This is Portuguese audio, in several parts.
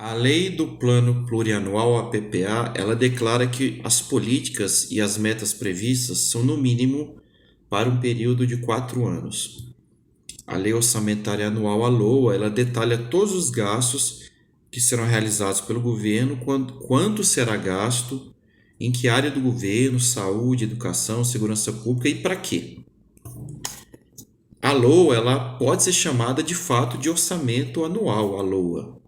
A Lei do Plano Plurianual, a PPA, ela declara que as políticas e as metas previstas são, no mínimo, para um período de 4 anos. A Lei Orçamentária Anual, a LOA, ela detalha todos os gastos que serão realizados pelo governo, quanto será gasto, em que área do governo, saúde, educação, segurança pública e para quê. A LOA, ela pode ser chamada de fato de orçamento anual, a LOA.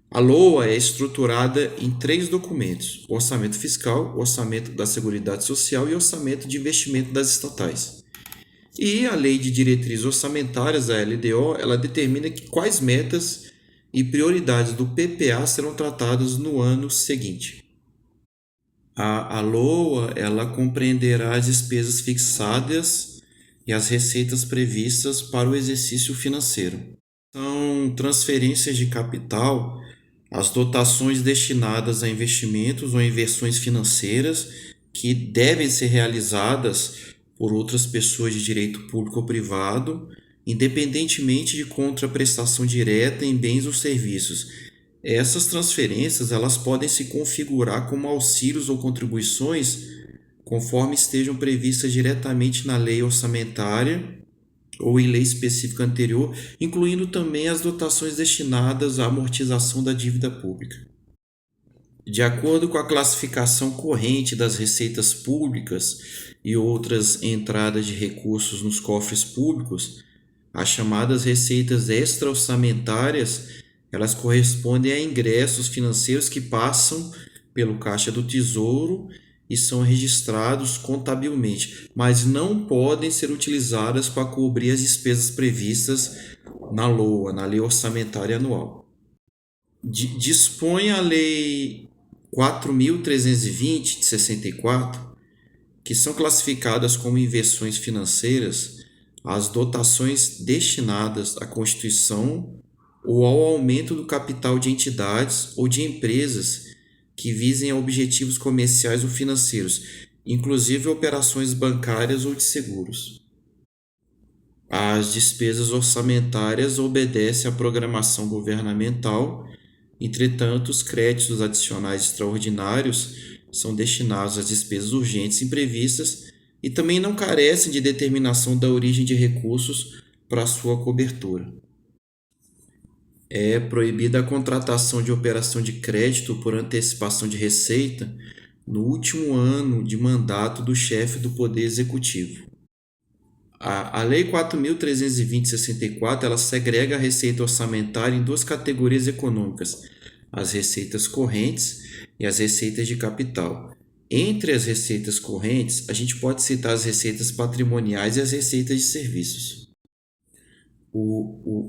A LOA é estruturada em três documentos: o orçamento fiscal, o orçamento da Seguridade Social e o orçamento de investimento das estatais. E a Lei de Diretrizes Orçamentárias, a LDO, ela determina quais metas e prioridades do PPA serão tratadas no ano seguinte. A LOA, ela compreenderá as despesas fixadas e as receitas previstas para o exercício financeiro. São transferências de capital, as dotações destinadas a investimentos ou inversões financeiras que devem ser realizadas por outras pessoas de direito público ou privado, independentemente de contraprestação direta em bens ou serviços. Essas transferências elas podem se configurar como auxílios ou contribuições conforme estejam previstas diretamente na lei orçamentária ou em lei específica anterior, incluindo também as dotações destinadas à amortização da dívida pública. De acordo com a classificação corrente das receitas públicas e outras entradas de recursos nos cofres públicos, as chamadas receitas extra-orçamentárias, elas correspondem a ingressos financeiros que passam pelo Caixa do Tesouro e são registrados contabilmente, mas não podem ser utilizadas para cobrir as despesas previstas na LOA, na Lei Orçamentária Anual. Dispõe a Lei 4.320 de 64, que são classificadas como inversões financeiras as dotações destinadas à constituição ou ao aumento do capital de entidades ou de empresas que visem a objetivos comerciais ou financeiros, inclusive operações bancárias ou de seguros. As despesas orçamentárias obedecem à programação governamental. Entretanto, os créditos adicionais extraordinários são destinados às despesas urgentes imprevistas e também não carecem de determinação da origem de recursos para sua cobertura. É proibida a contratação de operação de crédito por antecipação de receita no último ano de mandato do chefe do Poder Executivo. A Lei 4.320 de 64 ela segrega a receita orçamentária em duas categorias econômicas: as receitas correntes e as receitas de capital. Entre as receitas correntes, a gente pode citar as receitas patrimoniais e as receitas de serviços.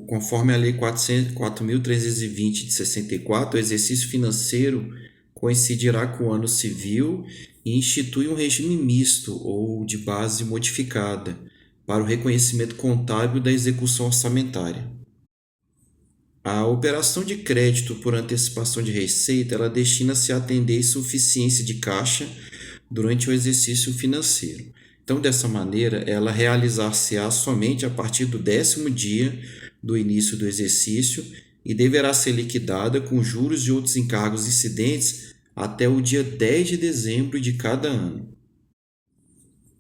Conforme a Lei 4.320 de 64, o exercício financeiro coincidirá com o ano civil e institui um regime misto ou de base modificada para o reconhecimento contábil da execução orçamentária. A operação de crédito por antecipação de receita ela destina-se a atender insuficiência de caixa durante o exercício financeiro. Então, dessa maneira, ela realizar-se-á somente a partir do 10º dia do início do exercício e deverá ser liquidada com juros e outros encargos incidentes até o dia 10 de dezembro de cada ano.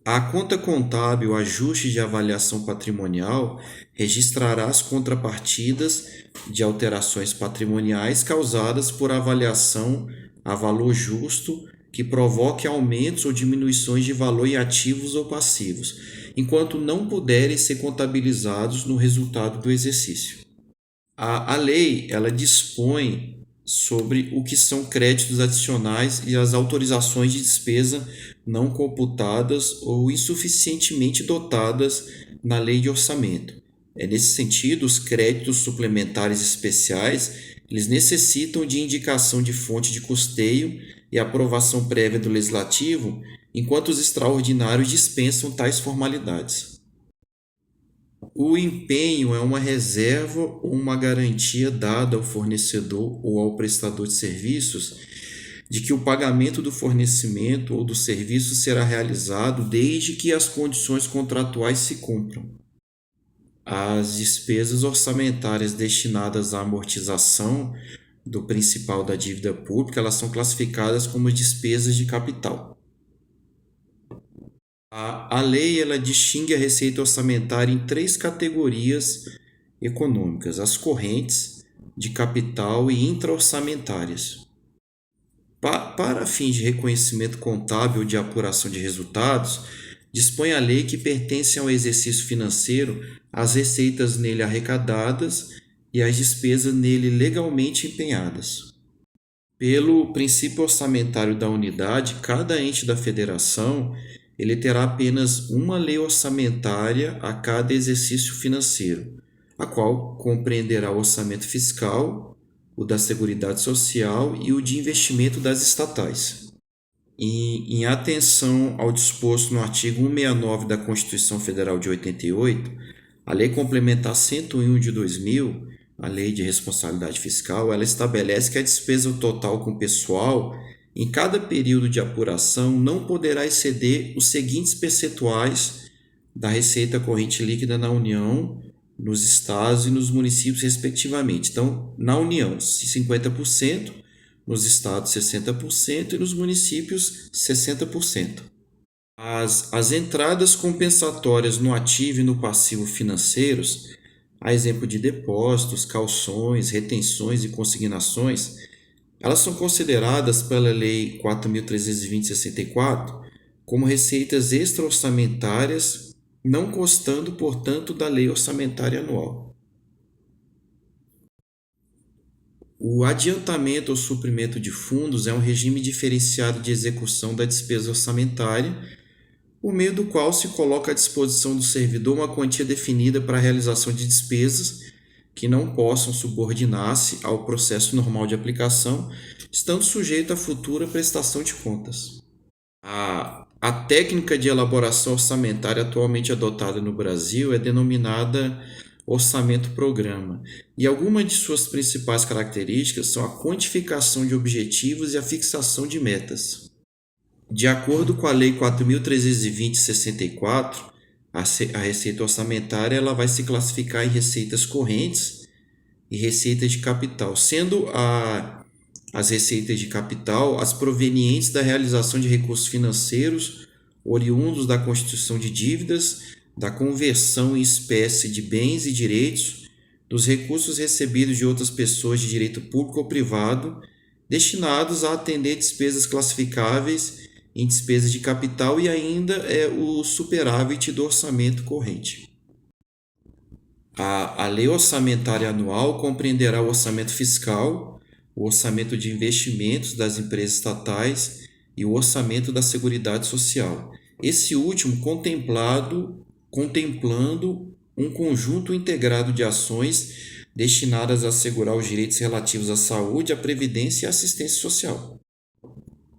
A conta contábil Ajuste de Avaliação Patrimonial registrará as contrapartidas de alterações patrimoniais causadas por avaliação a valor justo que provoque aumentos ou diminuições de valor em ativos ou passivos, enquanto não puderem ser contabilizados no resultado do exercício. A lei ela dispõe sobre o que são créditos adicionais e as autorizações de despesa não computadas ou insuficientemente dotadas na lei de orçamento. Nesse sentido, os créditos suplementares especiais eles necessitam de indicação de fonte de custeio e aprovação prévia do legislativo, enquanto os extraordinários dispensam tais formalidades. O empenho é uma reserva ou uma garantia dada ao fornecedor ou ao prestador de serviços de que o pagamento do fornecimento ou do serviço será realizado desde que as condições contratuais se cumpram. As despesas orçamentárias destinadas à amortização do principal da dívida pública, elas são classificadas como despesas de capital. A lei ela distingue a receita orçamentária em 3 categorias econômicas: as correntes, de capital e intra-orçamentárias. Para fins de reconhecimento contábil de apuração de resultados, dispõe a lei que pertencem ao exercício financeiro as receitas nele arrecadadas e as despesas nele legalmente empenhadas. Pelo princípio orçamentário da unidade, cada ente da federação ele terá apenas uma lei orçamentária a cada exercício financeiro, a qual compreenderá o orçamento fiscal, o da Seguridade Social e o de investimento das estatais. Em atenção ao disposto no artigo 169 da Constituição Federal de 88, a Lei Complementar 101 de 2000, a Lei de Responsabilidade Fiscal, ela estabelece que a despesa total com pessoal em cada período de apuração não poderá exceder os seguintes percentuais da receita corrente líquida na União, nos estados e nos municípios, respectivamente. Então, na União, 50%, nos estados, 60% e nos municípios, 60%. As entradas compensatórias no ativo e no passivo financeiros, a exemplo de depósitos, calções, retenções e consignações, elas são consideradas pela Lei 4.320/64 como receitas extra-orçamentárias, não constando, portanto, da Lei Orçamentária Anual. O adiantamento ou suprimento de fundos é um regime diferenciado de execução da despesa orçamentária, por meio do qual se coloca à disposição do servidor uma quantia definida para a realização de despesas que não possam subordinar-se ao processo normal de aplicação, estando sujeito à futura prestação de contas. A técnica de elaboração orçamentária atualmente adotada no Brasil é denominada orçamento-programa, e algumas de suas principais características são a quantificação de objetivos e a fixação de metas. De acordo com a Lei 4.320/64, a receita orçamentária ela vai se classificar em receitas correntes e receitas de capital, sendo as receitas de capital as provenientes da realização de recursos financeiros oriundos da constituição de dívidas, da conversão em espécie de bens e direitos, dos recursos recebidos de outras pessoas de direito público ou privado, destinados a atender despesas classificáveis em despesas de capital e ainda o superávit do orçamento corrente. A Lei Orçamentária Anual compreenderá o orçamento fiscal, o orçamento de investimentos das empresas estatais e o orçamento da Seguridade Social. Esse último contemplando um conjunto integrado de ações destinadas a assegurar os direitos relativos à saúde, à previdência e à assistência social.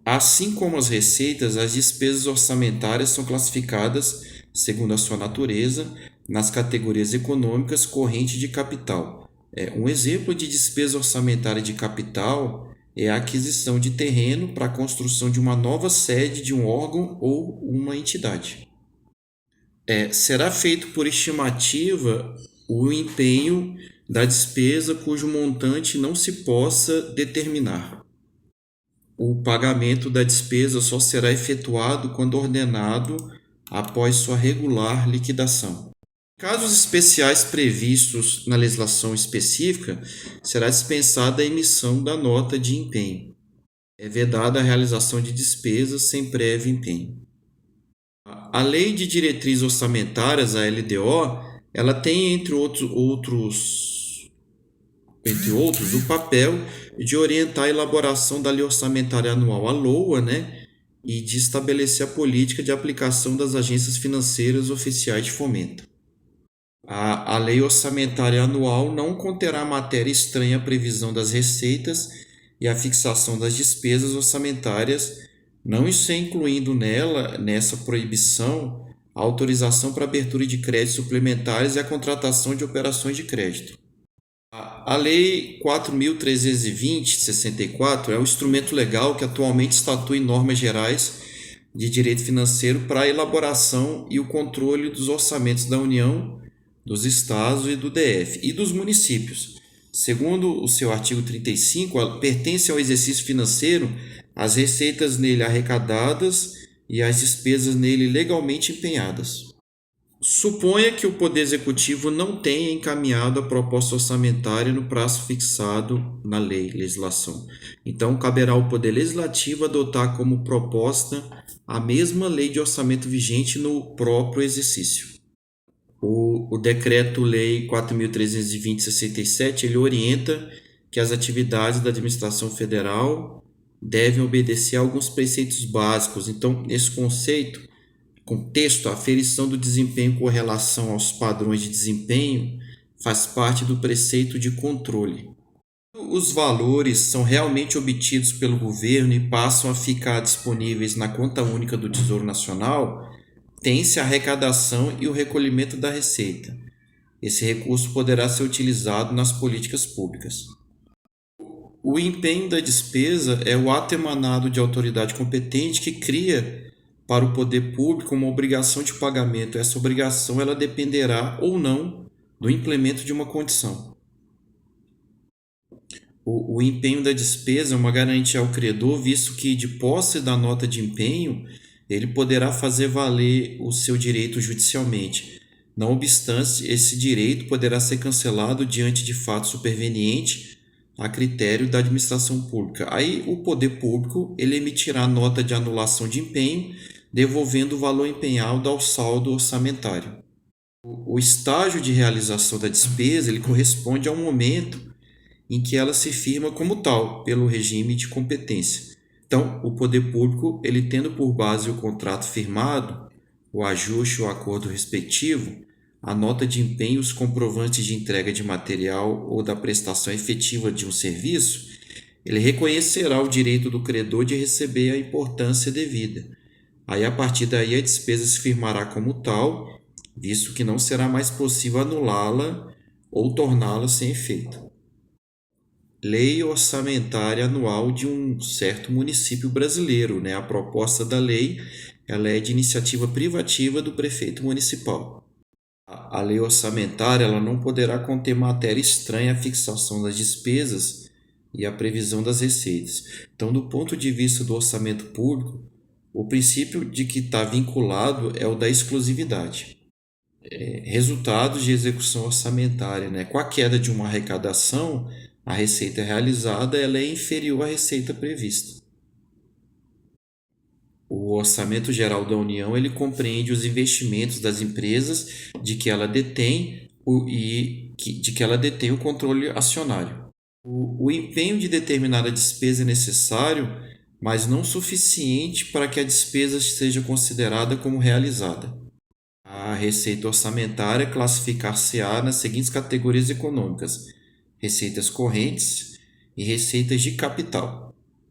Assim como as receitas, as despesas orçamentárias são classificadas, segundo a sua natureza, nas categorias econômicas corrente de capital. Um exemplo de despesa orçamentária de capital é a aquisição de terreno para a construção de uma nova sede de um órgão ou uma entidade. Será feito por estimativa o empenho da despesa cujo montante não se possa determinar. O pagamento da despesa só será efetuado quando ordenado após sua regular liquidação. Em casos especiais previstos na legislação específica, será dispensada a emissão da nota de empenho. É vedada a realização de despesas sem prévio empenho. A Lei de Diretrizes Orçamentárias, a LDO, ela tem, entre outros, o papel de orientar a elaboração da Lei Orçamentária Anual, a LOA, e de estabelecer a política de aplicação das agências financeiras oficiais de fomento. A Lei Orçamentária Anual não conterá matéria estranha à previsão das receitas e à fixação das despesas orçamentárias, não incluindo nessa proibição, a autorização para abertura de créditos suplementares e a contratação de operações de crédito. A Lei 4.320/64 é um instrumento legal que atualmente estatui normas gerais de direito financeiro para a elaboração e o controle dos orçamentos da União, dos estados e do DF e dos municípios, Segundo o seu artigo 35, pertence ao exercício financeiro as receitas nele arrecadadas e as despesas nele legalmente empenhadas. Suponha que o Poder Executivo não tenha encaminhado a proposta orçamentária no prazo fixado na legislação. Então, caberá ao Poder Legislativo adotar como proposta a mesma lei de orçamento vigente no próprio exercício. O Decreto-Lei 4.320/67, ele orienta que as atividades da administração federal devem obedecer a alguns preceitos básicos. Então, nesse contexto, a aferição do desempenho com relação aos padrões de desempenho faz parte do preceito de controle. Os valores são realmente obtidos pelo governo e passam a ficar disponíveis na conta única do Tesouro Nacional, tem-se a arrecadação e o recolhimento da receita. Esse recurso poderá ser utilizado nas políticas públicas. O empenho da despesa é o ato emanado de autoridade competente que cria para o poder público uma obrigação de pagamento. Essa obrigação ela dependerá ou não do implemento de uma condição. O empenho da despesa é uma garantia ao credor, visto que, de posse da nota de empenho, ele poderá fazer valer o seu direito judicialmente. Não obstante, esse direito poderá ser cancelado diante de fato superveniente a critério da administração pública. Aí o poder público ele emitirá nota de anulação de empenho, devolvendo o valor empenhado ao saldo orçamentário. O estágio de realização da despesa ele corresponde ao momento em que ela se firma como tal, pelo regime de competência. Então, o poder público, ele tendo por base o contrato firmado, o ajuste ou acordo respectivo, a nota de empenho, os comprovantes de entrega de material ou da prestação efetiva de um serviço, ele reconhecerá o direito do credor de receber a importância devida. Aí, a partir daí, a despesa se firmará como tal, visto que não será mais possível anulá-la ou torná-la sem efeito. Lei orçamentária anual de um certo município brasileiro, né? A proposta da lei ela é de iniciativa privativa do prefeito municipal. A lei orçamentária ela não poderá conter matéria estranha à fixação das despesas e à previsão das receitas. Então, do ponto de vista do orçamento público, o princípio de que está vinculado é o da exclusividade. Resultados de execução orçamentária, né? Com a queda de uma arrecadação, a receita realizada ela é inferior à receita prevista. O Orçamento Geral da União ele compreende os investimentos das empresas de que ela detém o controle acionário. O empenho de determinada despesa é necessário, mas não suficiente para que a despesa seja considerada como realizada. A receita orçamentária classificar-se-á nas seguintes categorias econômicas: receitas correntes e receitas de capital.